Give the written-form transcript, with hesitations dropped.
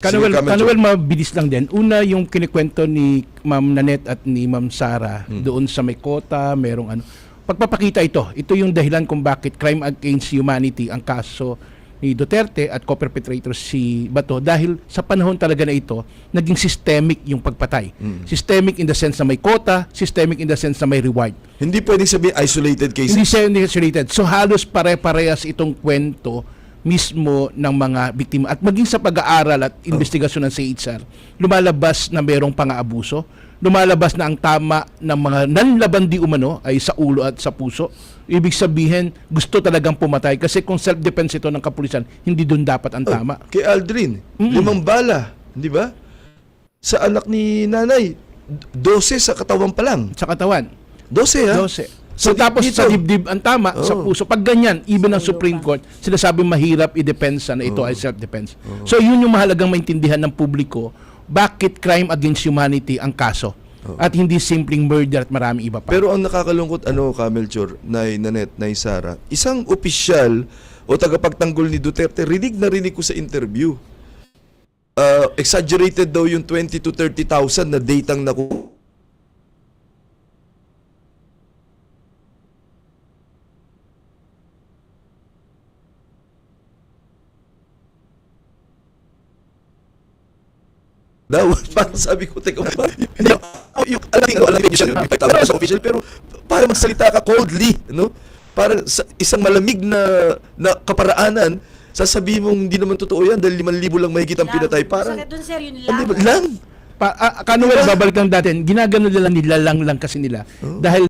Kanuel, mabilis lang din. Una, yung kinikwento ni Ma'am Nanette at ni Ma'am Sara doon sa may kota, merong ano. Pagpapakita ito. Ito yung dahilan kung bakit crime against humanity ang kaso ni Duterte at co-perpetrator si Bato dahil sa panahon talaga na ito, naging systemic yung pagpatay. Systemic in the sense na may kota, systemic in the sense na may reward. Hindi pwedeng sabihin isolated cases. Hindi isolated. So halos pare-parehas itong kwento mismo ng mga biktima at maging sa pag-aaral at investigasyon ng CHR, lumalabas na mayroong pang-aabuso, lumalabas na ang tama ng mga nanlaban di umano ay sa ulo at sa puso. Ibig sabihin, gusto talagang pumatay kasi kung self-defense ito ng kapulisan, hindi doon dapat ang tama. Kay Aldrin, 5 bala, di ba? Sa anak ni nanay, 12 sa katawan pa lang. Sa katawan. 12 ha? 12. So tapos sa dibdib ang tama, sa puso. Pag ganyan, even ang Supreme Court, sinasabi mahirap i-depensa na ito ay self-defense. So yun yung mahalagang maintindihan ng publiko, bakit crime against humanity ang kaso. At hindi simpleng murder at marami iba pa. Pero ang nakakalungkot, Melchor, Nay Nanette, Nay Sara, isang opisyal o tagapagtanggol ni Duterte, rinig na rinig ko sa interview. Exaggerated daw yung 20 to 30,000 na datang naku. Daw, parang sabi ko, teka, alam siya sa official, pero para magsalita ka coldly, no? Para sa isang malamig na kaparaanan, sasabihin mong hindi naman totoo yan dahil 5,000 lang mahigit ang pinatay. Parang, doon, sir, yun lang. Kanuel, babalik lang natin, ginagano nila lang kasi nila dahil